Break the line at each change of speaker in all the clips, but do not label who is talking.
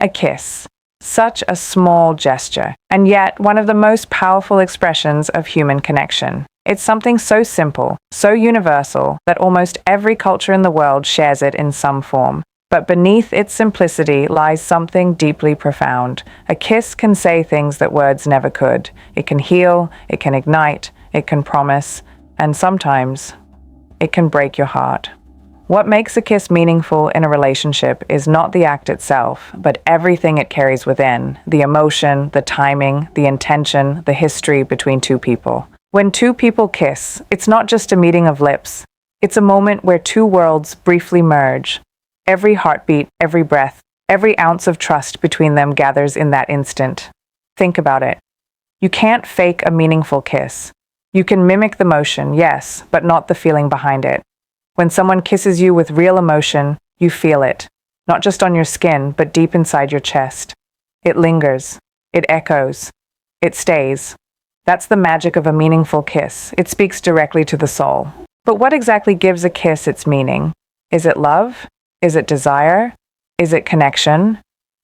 A kiss. Such a small gesture, and yet one of the most powerful expressions of human connection. It's something so simple, so universal, that almost every culture in the world shares it in some form. But beneath its simplicity lies something deeply profound. A kiss can say things that words never could. It can heal, it can ignite, it can promise, and sometimes it can break your heart. What makes a kiss meaningful in a relationship is not the act itself, but everything it carries within, the emotion, the timing, the intention, the history between two people. When two people kiss, it's not just a meeting of lips. It's a moment where two worlds briefly merge. Every heartbeat, every breath, every ounce of trust between them gathers in that instant. Think about it. You can't fake a meaningful kiss. You can mimic the motion, yes, but not the feeling behind it. When someone kisses you with real emotion, you feel it, not just on your skin, but deep inside your chest. It lingers, it echoes, it stays. That's the magic of a meaningful kiss. It speaks directly to the soul. But what exactly gives a kiss its meaning? Is it love? Is it desire? Is it connection?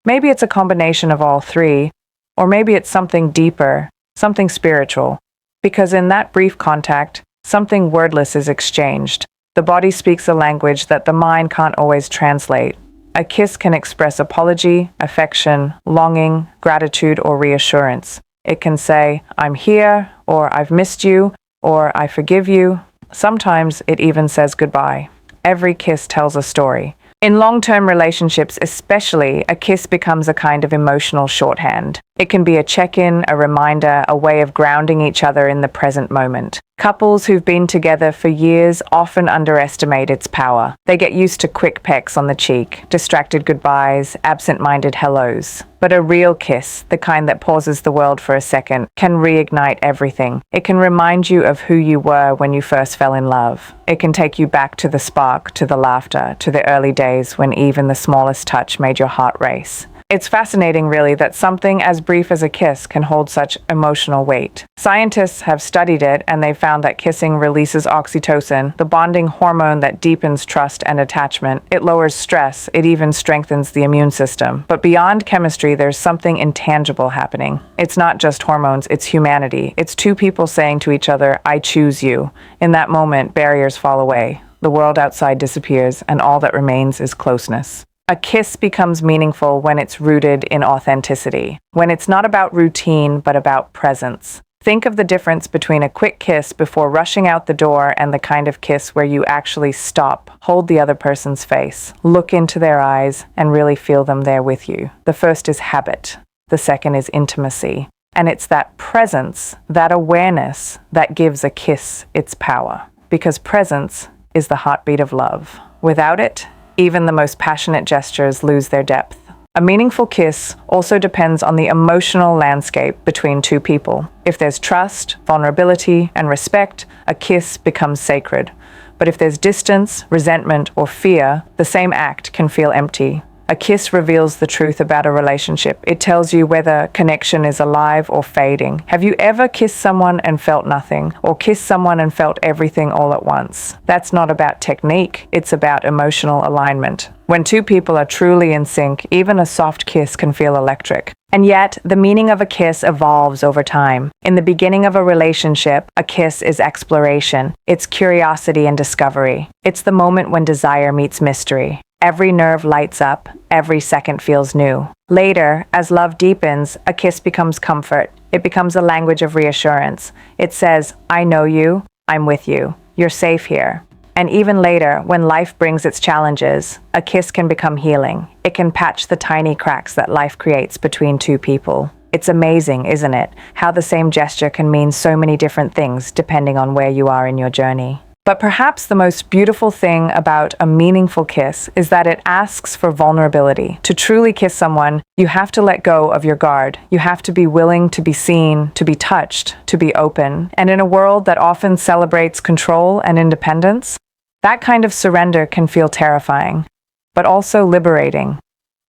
Maybe it's a combination of all three, or maybe it's something deeper, something spiritual. Because in that brief contact, something wordless is exchanged. The body speaks a language that the mind can't always translate. A kiss can express apology, affection, longing, gratitude, or reassurance. It can say, "I'm here," or "I've missed you," or "I forgive you." Sometimes it even says goodbye. Every kiss tells a story. In long-term relationships especially, a kiss becomes a kind of emotional shorthand. It can be a check-in, a reminder, a way of grounding each other in the present moment. Couples who've been together for years often underestimate its power. They get used to quick pecks on the cheek, distracted goodbyes, absent-minded hellos. But a real kiss, the kind that pauses the world for a second, can reignite everything. It can remind you of who you were when you first fell in love. It can take you back to the spark, to the laughter, to the early days when even the smallest touch made your heart race. It's fascinating, really, that something as brief as a kiss can hold such emotional weight. Scientists have studied it, and they've found that kissing releases oxytocin, the bonding hormone that deepens trust and attachment. It lowers stress. It even strengthens the immune system. But beyond chemistry, there's something intangible happening. It's not just hormones, it's humanity. It's two people saying to each other, "I choose you." In that moment, barriers fall away. The world outside disappears, and all that remains is closeness. A kiss becomes meaningful when it's rooted in authenticity, when it's not about routine but about presence. Think of the difference between a quick kiss before rushing out the door and the kind of kiss where you actually stop, hold the other person's face, look into their eyes, and really feel them there with you. The first is habit. The second is intimacy. And it's that presence, that awareness, that gives a kiss its power. Because presence is the heartbeat of love. Without it, even the most passionate gestures lose their depth. A meaningful kiss also depends on the emotional landscape between two people. If there's trust, vulnerability, and respect, a kiss becomes sacred. But if there's distance, resentment, or fear, the same act can feel empty. A kiss reveals the truth about a relationship. It tells you whether connection is alive or fading. Have you ever kissed someone and felt nothing? Or kissed someone and felt everything all at once? That's not about technique, it's about emotional alignment. When two people are truly in sync, even a soft kiss can feel electric. And yet, the meaning of a kiss evolves over time. In the beginning of a relationship, a kiss is exploration. It's curiosity and discovery. It's the moment when desire meets mystery. Every nerve lights up, every second feels new. Later, as love deepens, a kiss becomes comfort. It becomes a language of reassurance. It says, "I know you, I'm with you, you're safe here." And even later, when life brings its challenges, a kiss can become healing. It can patch the tiny cracks that life creates between two people. It's amazing, isn't it, how the same gesture can mean so many different things depending on where you are in your journey. But perhaps the most beautiful thing about a meaningful kiss is that it asks for vulnerability. To truly kiss someone, you have to let go of your guard. You have to be willing to be seen, to be touched, to be open. And in a world that often celebrates control and independence, that kind of surrender can feel terrifying, but also liberating.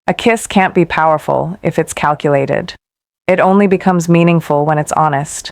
A kiss can't be powerful if it's calculated. It only becomes meaningful when it's honest.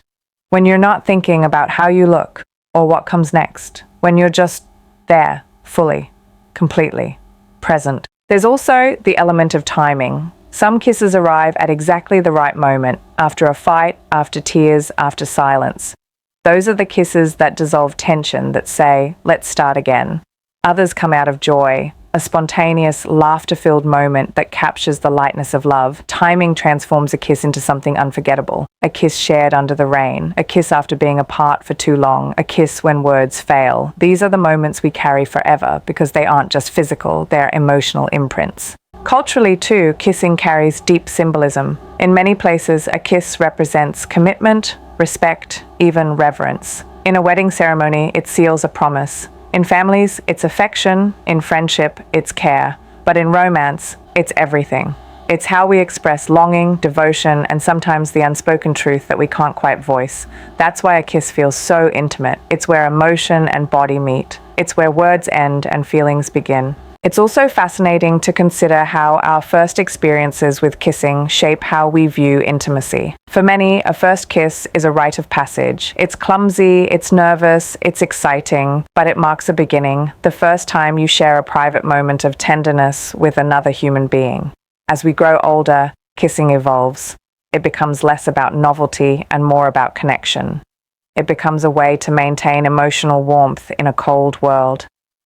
When you're not thinking about how you look, or what comes next, when you're just there, fully, completely, present. There's also the element of timing. Some kisses arrive at exactly the right moment, after a fight, after tears, after silence. Those are the kisses that dissolve tension, that say, let's start again. Others come out of joy, a spontaneous, laughter-filled moment that captures the lightness of love. Timing transforms a kiss into something unforgettable. A kiss shared under the rain, a kiss after being apart for too long, a kiss when words fail. These are the moments we carry forever because they aren't just physical, they're emotional imprints. Culturally, too, kissing carries deep symbolism. In many places, a kiss represents commitment, respect, even reverence. In a wedding ceremony, it seals a promise. In families, it's affection. In friendship, it's care. But in romance, it's everything. It's how we express longing, devotion, and sometimes the unspoken truth that we can't quite voice. That's why a kiss feels so intimate. It's where emotion and body meet. It's where words end and feelings begin. It's also fascinating to consider how our first experiences with kissing shape how we view intimacy. For many, a first kiss is a rite of passage. It's clumsy, it's nervous, it's exciting, but it marks a beginning, the first time you share a private moment of tenderness with another human being. As we grow older, kissing evolves. It becomes less about novelty and more about connection. It becomes a way to maintain emotional warmth in a cold world.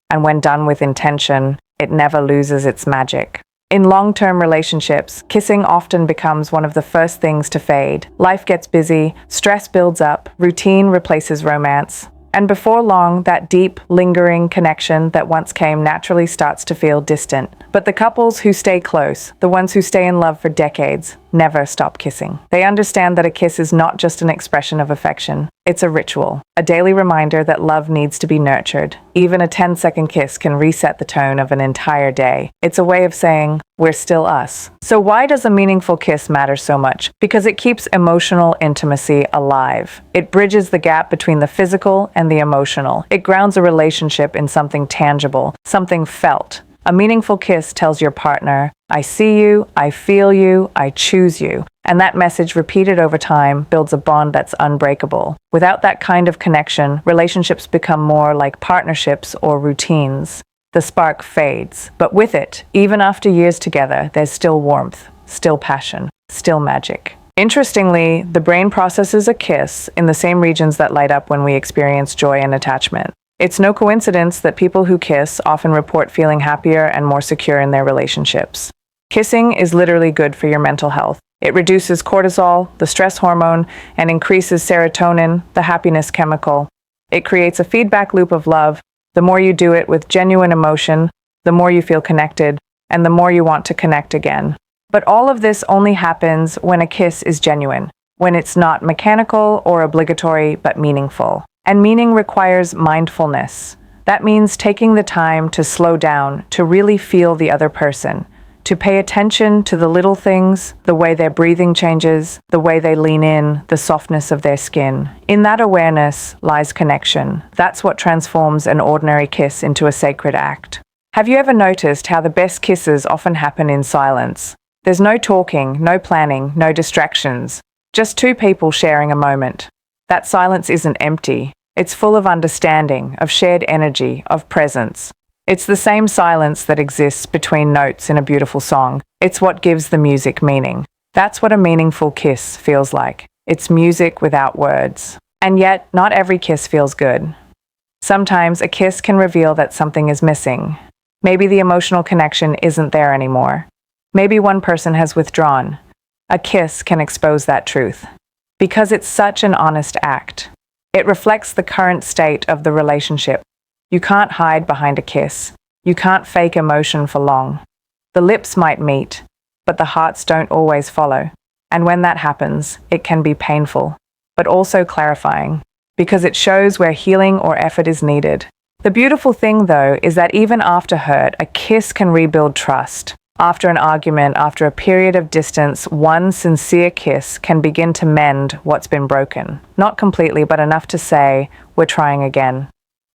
And when done with intention, it never loses its magic. In long-term relationships, kissing often becomes one of the first things to fade. Life gets busy, stress builds up, routine replaces romance, and before long, that deep, lingering connection that once came naturally starts to feel distant. But the couples who stay close, the ones who stay in love for decades, never stop kissing. They understand that a kiss is not just an expression of affection. It's a ritual, a daily reminder that love needs to be nurtured. Even a 10-second kiss can reset the tone of an entire day. It's a way of saying, we're still us. So why does a meaningful kiss matter so much? Because it keeps emotional intimacy alive. It bridges the gap between the physical and the emotional. It grounds a relationship in something tangible, something felt. A meaningful kiss tells your partner, I see you, I feel you, I choose you. And that message repeated over time builds a bond that's unbreakable. Without that kind of connection, relationships become more like partnerships or routines. The spark fades, but with it, even after years together, there's still warmth, still passion, still magic. Interestingly, the brain processes a kiss in the same regions that light up when we experience joy and attachment. It's no coincidence that people who kiss often report feeling happier and more secure in their relationships. Kissing is literally good for your mental health. It reduces cortisol, the stress hormone, and increases serotonin, the happiness chemical. It creates a feedback loop of love. The more you do it with genuine emotion, the more you feel connected, and the more you want to connect again. But all of this only happens when a kiss is genuine, when it's not mechanical or obligatory, but meaningful. And meaning requires mindfulness. That means taking the time to slow down, to really feel the other person, to pay attention to the little things, the way their breathing changes, the way they lean in, the softness of their skin. In that awareness lies connection. That's what transforms an ordinary kiss into a sacred act. Have you ever noticed how the best kisses often happen in silence? There's no talking, no planning, no distractions, just two people sharing a moment. That silence isn't empty. It's full of understanding, of shared energy, of presence. It's the same silence that exists between notes in a beautiful song. It's what gives the music meaning. That's what a meaningful kiss feels like. It's music without words. And yet, not every kiss feels good. Sometimes a kiss can reveal that something is missing. Maybe the emotional connection isn't there anymore. Maybe one person has withdrawn. A kiss can expose that truth. Because it's such an honest act. It reflects the current state of the relationship. You can't hide behind a kiss. You can't fake emotion for long. The lips might meet, but the hearts don't always follow. And when that happens, it can be painful, but also clarifying, because it shows where healing or effort is needed. The beautiful thing, though, is that even after hurt, a kiss can rebuild trust. After an argument, after a period of distance, one sincere kiss can begin to mend what's been broken. Not completely, but enough to say, we're trying again.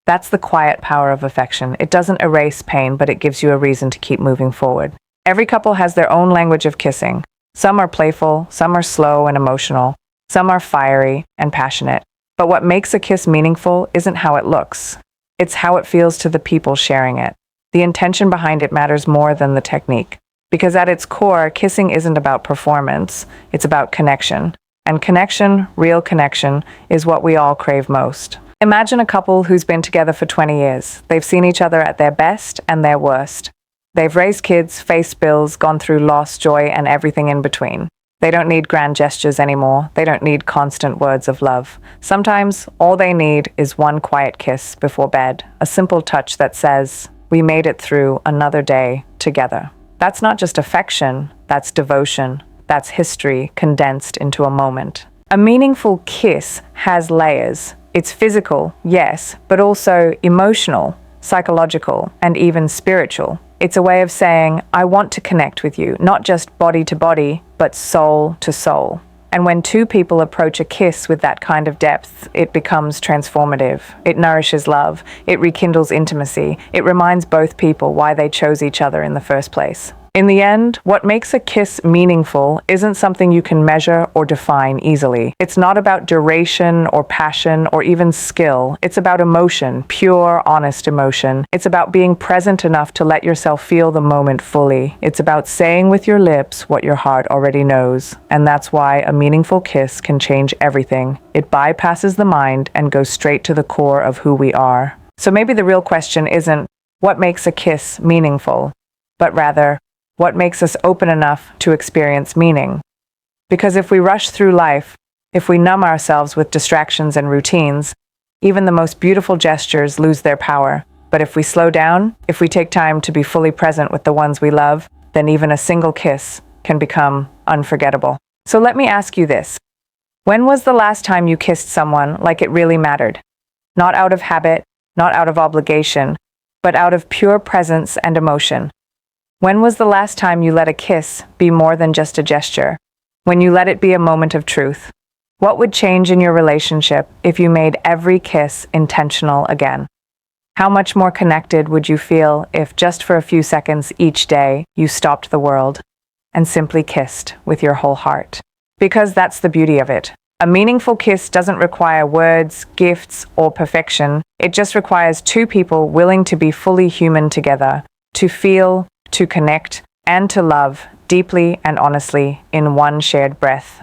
That's the quiet power of affection. It doesn't erase pain, but it gives you a reason to keep moving forward. Every couple has their own language of kissing. Some are playful, some are slow and emotional, some are fiery and passionate. But what makes a kiss meaningful isn't how it looks. It's how it feels to the people sharing it. The intention behind it matters more than the technique. Because at its core, kissing isn't about performance, it's about connection. And connection, real connection, is what we all crave most. Imagine a couple who's been together for 20 years. They've seen each other at their best and their worst. They've raised kids, faced bills, gone through loss, joy, and everything in between. They don't need grand gestures anymore. They don't need constant words of love. Sometimes all they need is one quiet kiss before bed, a simple touch that says, "We made it through another day together." That's not just affection, that's devotion. That's history condensed into a moment. A meaningful kiss has layers. It's physical, yes, but also emotional, psychological, and even spiritual. It's a way of saying, I want to connect with you, not just body to body, but soul to soul. And when two people approach a kiss with that kind of depth, it becomes transformative. It nourishes love. It rekindles intimacy. It reminds both people why they chose each other in the first place. In the end, what makes a kiss meaningful isn't something you can measure or define easily. It's not about duration or passion or even skill. It's about emotion, pure, honest emotion. It's about being present enough to let yourself feel the moment fully. It's about saying with your lips what your heart already knows. And that's why a meaningful kiss can change everything. It bypasses the mind and goes straight to the core of who we are. So maybe the real question isn't what makes a kiss meaningful, but rather, what makes us open enough to experience meaning? Because if we rush through life, if we numb ourselves with distractions and routines, even the most beautiful gestures lose their power. But if we slow down, if we take time to be fully present with the ones we love, then even a single kiss can become unforgettable. So let me ask you this. When was the last time you kissed someone like it really mattered? Not out of habit, not out of obligation, but out of pure presence and emotion. When was the last time you let a kiss be more than just a gesture? When you let it be a moment of truth? What would change in your relationship if you made every kiss intentional again? How much more connected would you feel if just for a few seconds each day you stopped the world and simply kissed with your whole heart? Because that's the beauty of it. A meaningful kiss doesn't require words, gifts, or perfection. It just requires two people willing to be fully human together, to feel, to connect, and to love deeply and honestly in one shared breath